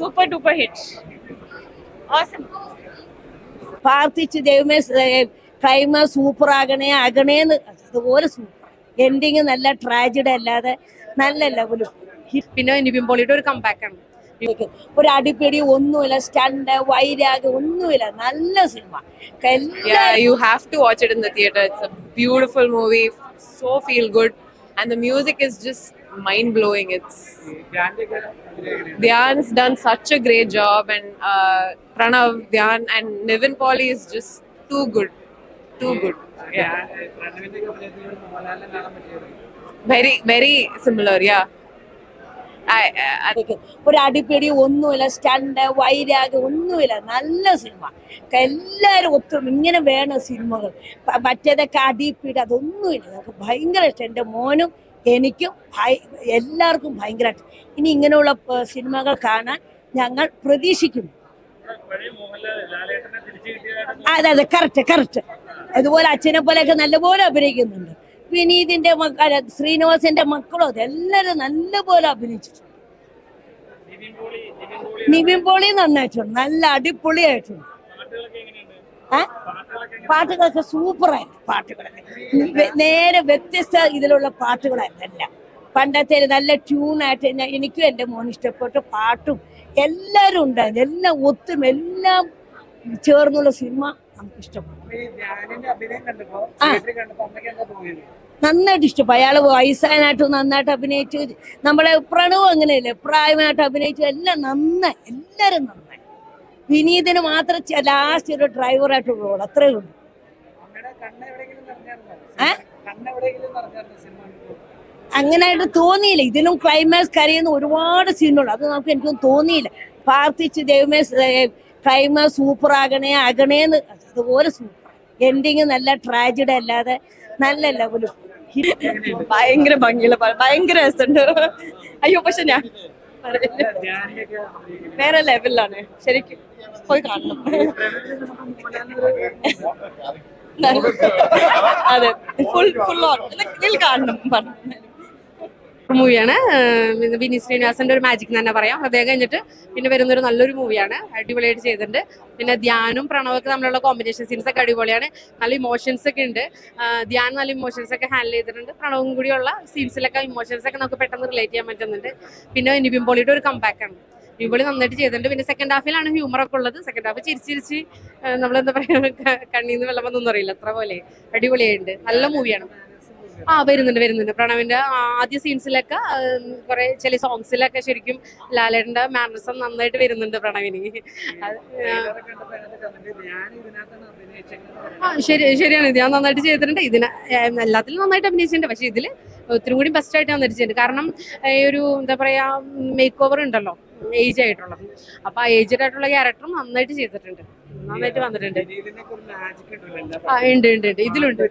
super duper hit. Awesome. പ്രാർത്ഥിച്ച് ദൈവമേ ക്രൈമ super ആകണേന്ന് അതുപോലെ സൂപ്പർ എൻഡിങ് നല്ല ട്രാജഡി അല്ലാതെ നല്ല ലെവലും. പിന്നെ നിവിൻ പോളിയുടെ ഒരു കംബാക്ക് ആണ്. ഒരു അടിപിടി ഒന്നുമില്ല, സ്റ്റണ്ട് വൈരാഗ്യം ഒന്നുമില്ല, നല്ല cinema. Yeah, you have to watch it in the theater. It's a beautiful movie, so feel good, and the music is just mind blowing. It's Dhyan's done such a great job, and Pranav, Dhyan, and Nivin Pauly is just too good. Yeah, very very similar. Yeah. ഒരു അടിപിടി ഒന്നുമില്ല, stunt വൈരാഗ്യം ഒന്നുമില്ല, നല്ല cinema. എല്ലാവരും ഒത്തും ഇങ്ങനെ വേണം സിനിമകൾ. മറ്റേതൊക്കെ അടിപിടി അതൊന്നുമില്ല. നമുക്ക് ഭയങ്കര ഇഷ്ടം. എൻ്റെ മോനും എനിക്കും എല്ലാവർക്കും ഭയങ്കരമായിട്ട്. ഇനി ഇങ്ങനെയുള്ള സിനിമകൾ കാണാൻ ഞങ്ങൾ പ്രതീക്ഷിക്കുന്നു. അതെ കറക്റ്റ്. അതുപോലെ അച്ഛനെ പോലെയൊക്കെ നല്ലപോലെ അഭിനയിക്കുന്നുണ്ട്. വിനീതിന്റെ മക്കൾ, ശ്രീനിവാസന്റെ മക്കളും അതെല്ലാരും നല്ലപോലെ അഭിനയിച്ചിട്ടുണ്ട്. നിവിൻ പോളി നന്നായിട്ടുണ്ട്, നല്ല അടിപൊളിയായിട്ടുണ്ട്. പാട്ടുകളൊക്കെ സൂപ്പറായിട്ട്, പാട്ടുകളൊക്കെ നേരെ വ്യത്യസ്ത ഇതിലുള്ള പാട്ടുകളല്ല. പണ്ടത്തെ നല്ല ട്യൂണായിട്ട് എനിക്കും എൻ്റെ മോന് ഇഷ്ടപ്പെട്ട പാട്ടും എല്ലാവരും ഉണ്ടായിരുന്നു. എല്ലാം ഒത്തും എല്ലാം ചേർന്നുള്ള സിനിമ നമുക്ക് ഇഷ്ടപ്പെട്ടു. നന്നായിട്ട് ഇഷ്ടപ്പെട്ടു. അയാള് വയസ്സാനായിട്ട് നന്നായിട്ട് അഭിനയിച്ചു. നമ്മളെ പ്രണവ് അങ്ങനെയല്ലേ, പ്രായമായിട്ട് അഭിനയിച്ചു. എല്ലാം നന്നായി, എല്ലാരും നന്നായി. വിനീതിന് മാത്രം ലാസ്റ്റ് ഒരു ഡ്രൈവറായിട്ട് റോൾ, അത്രേ ഉള്ളൂ. അങ്ങനായിട്ട് തോന്നിയില്ല. ഇതിലും ക്ലൈമാക്സ് കരയുന്ന ഒരുപാട് സീനുള്ളൂ. അത് നമുക്ക് എനിക്കൊന്നും തോന്നിയില്ല. പ്രാർത്ഥിച്ച് ദൈവമേ ക്ലൈമാക്സ് സൂപ്പർ ആകണേന്ന് അതുപോലെ സൂപ്പർ എൻഡിങ് നല്ല ട്രാജഡി അല്ലാതെ നല്ല ലെവലും. ഭയങ്കര ഭംഗിയുള്ള ഭയങ്കര രസമുണ്ട്. അയ്യോ, പക്ഷെ ഞാൻ വേറെ ലെവലിലാണ്. ശരിക്കും പോയി കാണണം. അതെ, ഫുൾ ഓൺ കാണണം. മൂവിയാണ്. വിനീത് ശ്രീനിവാസന്റെ ഒരു മാജിക് എന്ന് തന്നെ പറയാം. അദ്ദേഹം കഴിഞ്ഞിട്ട് പിന്നെ വരുന്നൊരു നല്ലൊരു മൂവിയാണ്. അടിപൊളിയായിട്ട് ചെയ്തിട്ടുണ്ട്. പിന്നെ ധ്യാനും പ്രണവൊക്കെ തമ്മിലുള്ള കോമ്പിനേഷൻ സീൻസ് ഒക്കെ അടിപൊളിയാണ്. നല്ല ഇമോഷൻസ് ഒക്കെ ഉണ്ട്. ധ്യാൻ നല്ല ഇമോഷൻസ് ഒക്കെ ഹാൻഡിൽ ചെയ്തിട്ടുണ്ട്. പ്രണവും കൂടിയുള്ള സീൻസിലൊക്കെ ഇമോഷൻസ് ഒക്കെ നമുക്ക് പെട്ടെന്ന് റിലേറ്റ് ചെയ്യാൻ പറ്റുന്നുണ്ട്. പിന്നെ നിവിൻ പോളിയുടെ ഒരു കംബാക്ക് ആണ്. നിവിൻ പോളി നന്നായിട്ട് ചെയ്തിട്ടുണ്ട്. പിന്നെ സെക്കൻഡ് ഹാഫിലാണ് ഹ്യൂമർ ഒക്കെ ഉള്ളത്. സെക്കൻഡ് ഹാഫ് ചിരിച്ച് നമ്മളെന്താ പറയുക, കണ്ണീന്ന് വെള്ളം വന്നൊന്നും അറിയില്ല, അത്ര പോലെ അടിപൊളിയായിട്ടുണ്ട്. നല്ല മൂവിയാണ്. വരുന്നുണ്ട്. പ്രണവിന്റെ ആദ്യ സീൻസിലൊക്കെ കുറെ ചില സോങ്സിലൊക്കെ ശരിക്കും ലാലേട്ടന്റെ മാനറിസം നന്നായിട്ട് വരുന്നുണ്ട് പ്രണവിന്. ശരിയാണ്. ഞാൻ നന്നായിട്ട് ചെയ്തിട്ടുണ്ട്. എല്ലാത്തിലും നന്നായിട്ട് അഭിനയിച്ചിട്ടുണ്ട്. പക്ഷെ ഇതില് ഒത്തിരി കൂടി ബെസ്റ്റ് ആയിട്ട് വന്നിട്ടുണ്ട്. കാരണം ഒരു എന്താ പറയാ, മേക്ക് ഓവർ ഉണ്ടല്ലോ ഏജ് ആയിട്ടുള്ളത്. അപ്പൊ ആ ഏജ്ഡ് ആയിട്ടുള്ള ക്യാരക്ടറും നന്നായിട്ട് ചെയ്തിട്ടുണ്ട്, നന്നായിട്ട് വന്നിട്ടുണ്ട്. ഉണ്ട് ഇതിലുണ്ട്.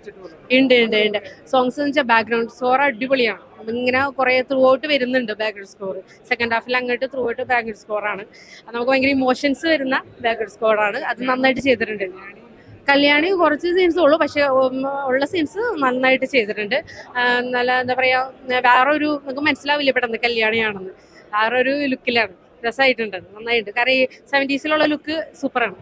ഉണ്ട് സോങ്സ് എന്ന് വെച്ചാൽ ബാക്ക്ഗ്രൗണ്ട് സ്കോർ അടിപൊളിയാണ്. ഇങ്ങനെ കുറെ ത്രൂ ഔട്ട് വരുന്നുണ്ട് ബാക്ക്ഗ്രൗണ്ട് സ്കോർ. സെക്കൻഡ് ഹാഫിൽ അങ്ങോട്ട് ത്രൂ ഔട്ട് ബാക്ക്ഗ്രൗണ്ട് സ്കോറാണ്. അത് നമുക്ക് ഭയങ്കര ഇമോഷൻസ് വരുന്ന ബാക്ക്ഗ്രൗണ്ട് സ്കോറാണ്. അത് നന്നായിട്ട് ചെയ്തിട്ടുണ്ട്. കല്യാണി കുറച്ച് സീൻസ് ഉള്ളൂ, പക്ഷെ ഉള്ള സീൻസ് നന്നായിട്ട് ചെയ്തിട്ടുണ്ട്. നല്ല എന്താ പറയാ, വേറൊരു നമുക്ക് മനസ്സിലാവില്ല പെട്ടെന്ന് കല്യാണിയാണെന്ന്. വേറൊരു ലുക്കിലാണ്. രസമായിട്ടുണ്ട്, നന്നായിട്ടുണ്ട്. കാരണം ഈ 70s ലുള്ള ലുക്ക് സൂപ്പറാണ്.